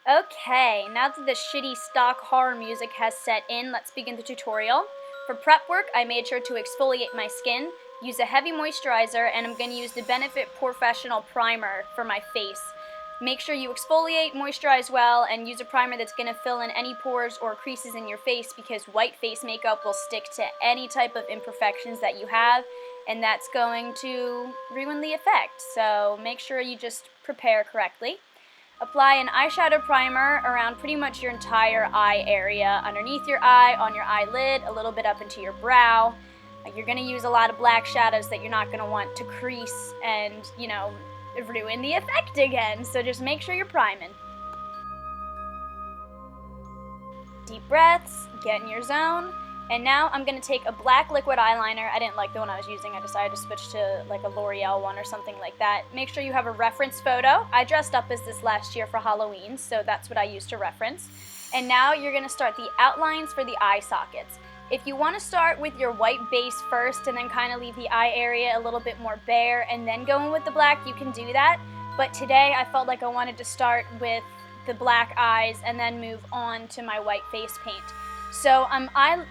Okay, now that the shitty stock horror music has set in, let's begin the tutorial. For prep work, I made sure to exfoliate my skin, use a heavy moisturizer, and I'm going to use the Benefit Professional Primer for my face. Make sure you exfoliate, moisturize well, and use a primer that's going to fill in any pores or creases in your face because white face makeup will stick to any type of imperfections that you have, and that's going to ruin the effect. So make sure you just prepare correctly. Apply an eyeshadow primer around pretty much your entire eye area, underneath your eye, on your eyelid, a little bit up into your brow. You're going to use a lot of black shadows that you're not going to want to crease and, ruin the effect again. So just make sure you're priming. Deep breaths, get in your zone. And now I'm going to take a black liquid eyeliner. I didn't like the one I was using. I decided to switch to like a L'Oreal one or something like that. Make sure you have a reference photo. I dressed up as this last year for Halloween, so that's what I used to reference. And now you're going to start the outlines for the eye sockets. If you want to start with your white base first and then kind of leave the eye area a little bit more bare and then go in with the black, you can do that. But today I felt like I wanted to start with the black eyes and then move on to my white face paint. So I'm outlining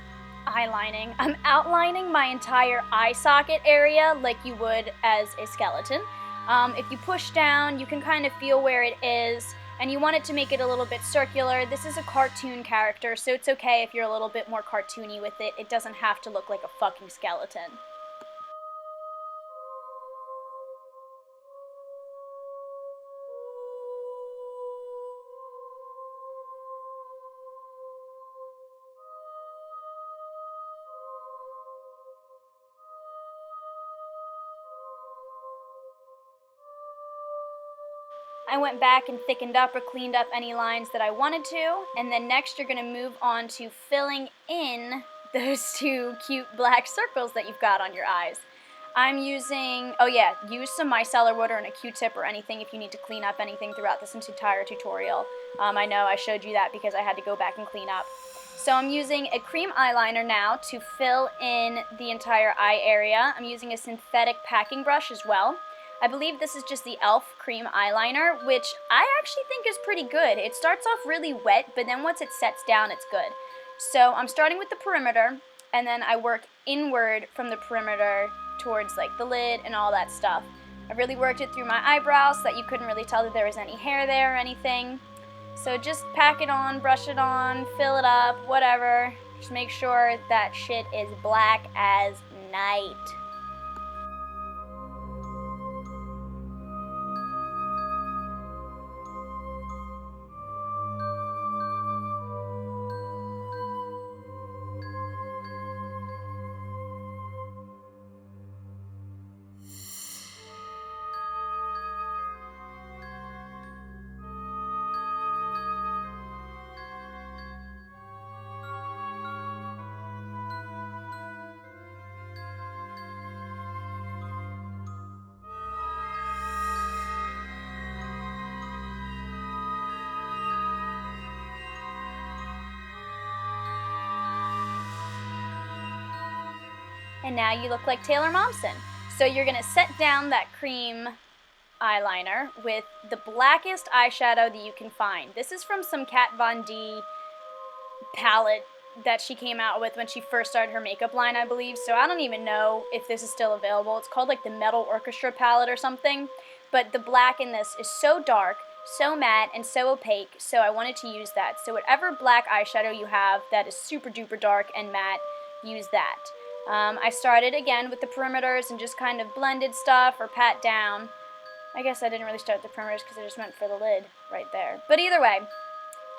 my entire eye socket area like you would as a skeleton. If you push down, you can kind of feel where it is, and you want it to make it a little bit circular. This is a cartoon character, so it's okay if you're a little bit more cartoony with it. It doesn't have to look like a fucking skeleton. I went back and thickened up or cleaned up any lines that I wanted to, and then next you're going to move on to filling in those two cute black circles that you've got on your eyes. I'm using, use some micellar water and a Q-tip or anything if you need to clean up anything throughout this entire tutorial. I know I showed you that because I had to go back and clean up. So I'm using a cream eyeliner now to fill in the entire eye area. I'm using a synthetic packing brush as well. I believe this is just the e.l.f. cream eyeliner, which I actually think is pretty good. It starts off really wet, but then once it sets down, it's good. So I'm starting with the perimeter, and then I work inward from the perimeter towards like the lid and all that stuff. I really worked it through my eyebrows so that you couldn't really tell that there was any hair there or anything. So just pack it on, brush it on, fill it up, whatever. Just make sure that shit is black as night. And now you look like Taylor Momsen. So you're going to set down that cream eyeliner with the blackest eyeshadow that you can find. This is from some Kat Von D palette that she came out with when she first started her makeup line, I believe. So I don't even know if this is still available. It's called like the Metal Orchestra palette or something. But the black in this is so dark, so matte, and so opaque, so I wanted to use that. So whatever black eyeshadow you have that is super duper dark and matte, use that. I started again with the perimeters and just kind of blended stuff or pat down. I guess I didn't really start the perimeters because I just went for the lid right there. But either way,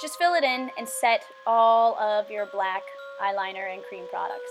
just fill it in and set all of your black eyeliner and cream products.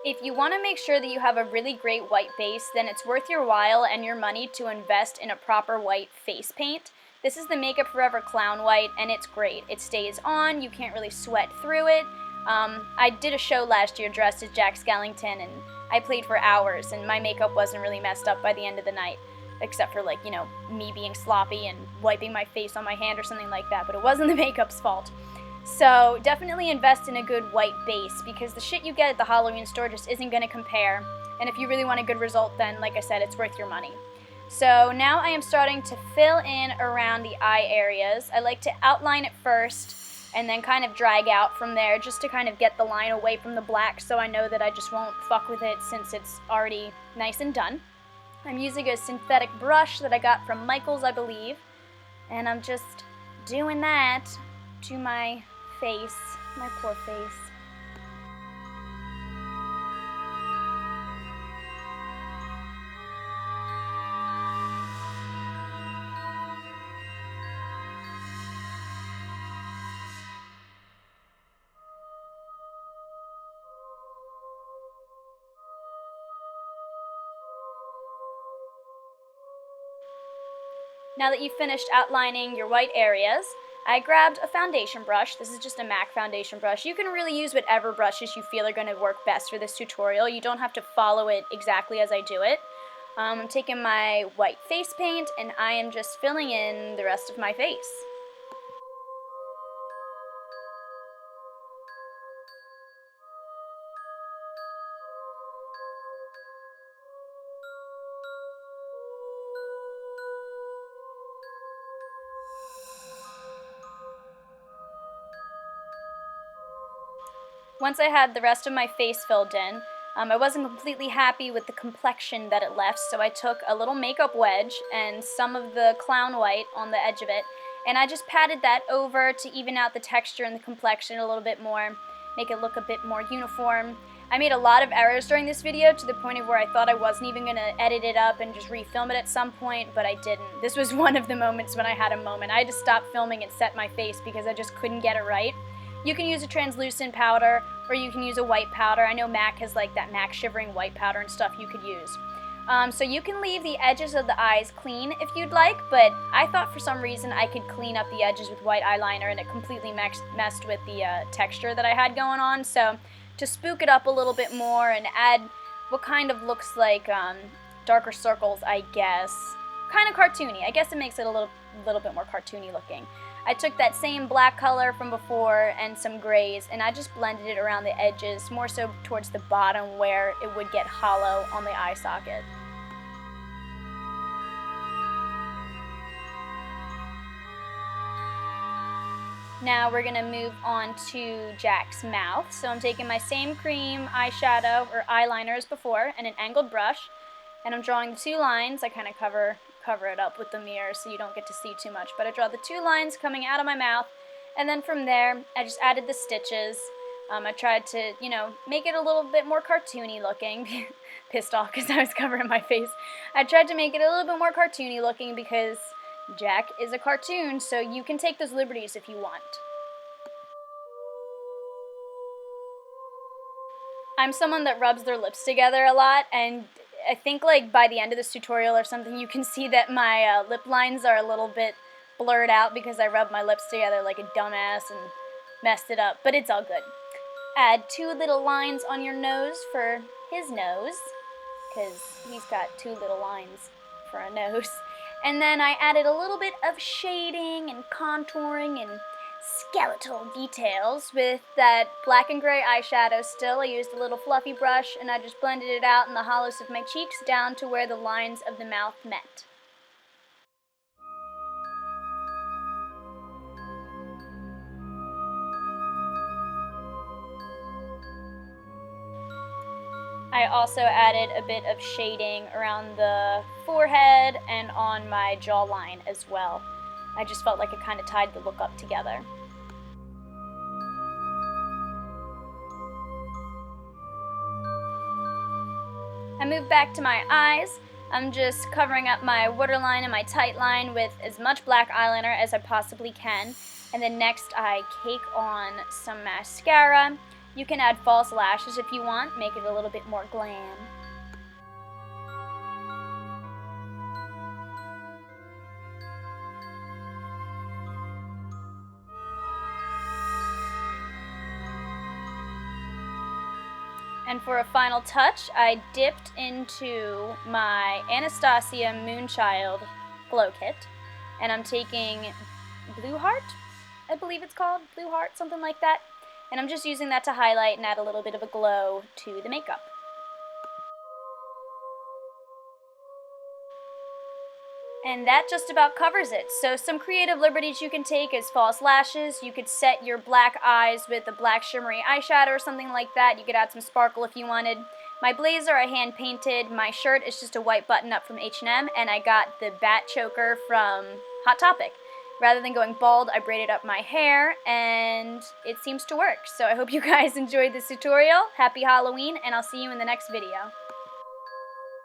If you want to make sure that you have a really great white base, then it's worth your while and your money to invest in a proper white face paint. This is the Makeup Forever Clown White, and it's great. It stays on, you can't really sweat through it. I did a show last year dressed as Jack Skellington, and I played for hours, and my makeup wasn't really messed up by the end of the night. except for, like, you know, me being sloppy and wiping my face on my hand or something like that, but it wasn't the makeup's fault. So definitely invest in a good white base, because the shit you get at the Halloween store just isn't going to compare. And if you really want a good result, then, like I said, it's worth your money. So now I am starting to fill in around the eye areas. I like to outline it first and then kind of drag out from there, just to kind of get the line away from the black, so I know that I just won't fuck with it since it's already nice and done. I'm using a synthetic brush that I got from Michael's, I believe, and I'm just doing that to my face, my poor face. Now that you've finished outlining your white areas, I grabbed a foundation brush. This is just a MAC foundation brush. You can really use whatever brushes you feel are going to work best for this tutorial. You don't have to follow it exactly as I do it. I'm taking my white face paint and I am just filling in the rest of my face. Once I had the rest of my face filled in, I wasn't completely happy with the complexion that it left, so I took a little makeup wedge and some of the clown white on the edge of it, and I just patted that over to even out the texture and the complexion a little bit more, make it look a bit more uniform. I made a lot of errors during this video to the point of where I thought I wasn't even going to edit it up and just refilm it at some point, but I didn't. This was one of the moments when I had a moment. I had to stop filming and set my face because I just couldn't get it right. You can use a translucent powder, or you can use a white powder. I know MAC has like that MAC shivering white powder and stuff you could use. So you can leave the edges of the eyes clean if you'd like, but I thought for some reason I could clean up the edges with white eyeliner and it completely messed with the texture that I had going on. So to spook it up a little bit more and add what kind of looks like darker circles, I guess. Kind of cartoony. I guess it makes it a little bit more cartoony looking. I took that same black color from before and some grays, and I just blended it around the edges, more so towards the bottom where it would get hollow on the eye socket. Now we're going to move on to Jack's mouth. So I'm taking my same cream eyeshadow or eyeliner as before and an angled brush, and I'm drawing the two lines. I kind of cover it up with the mirror so you don't get to see too much, but I draw the two lines coming out of my mouth, and then from there I just added the stitches. I tried to, you know, make it a little bit more cartoony looking. Pissed off because I was covering my face. I tried to make it a little bit more cartoony looking because Jack is a cartoon, so you can take those liberties if you want. I'm someone that rubs their lips together a lot, and I think like by the end of this tutorial or something you can see that my lip lines are a little bit blurred out because I rubbed my lips together like a dumbass and messed it up, but it's all good. Add two little lines on your nose for his nose, because he's got two little lines for a nose. And then I added a little bit of shading and contouring and skeletal details with that black and gray eyeshadow still. I used a little fluffy brush and I just blended it out in the hollows of my cheeks down to where the lines of the mouth met. I also added a bit of shading around the forehead and on my jawline as well. I just felt like it kind of tied the look up together. I moved back to my eyes. I'm just covering up my waterline and my tight line with as much black eyeliner as I possibly can. And then next I cake on some mascara. You can add false lashes if you want, make it a little bit more glam. And for a final touch, I dipped into my Anastasia Moonchild Glow Kit, and I'm taking Blue Heart, I believe it's called, Blue Heart, something like that, and I'm just using that to highlight and add a little bit of a glow to the makeup. And that just about covers it. So some creative liberties you can take is false lashes. You could set your black eyes with a black shimmery eyeshadow or something like that. You could add some sparkle if you wanted. My blazer I hand painted. My shirt is just a white button up from H&M, and I got the bat choker from Hot Topic. Rather than going bald, I braided up my hair, and it seems to work. So I hope you guys enjoyed this tutorial. Happy Halloween, and I'll see you in the next video.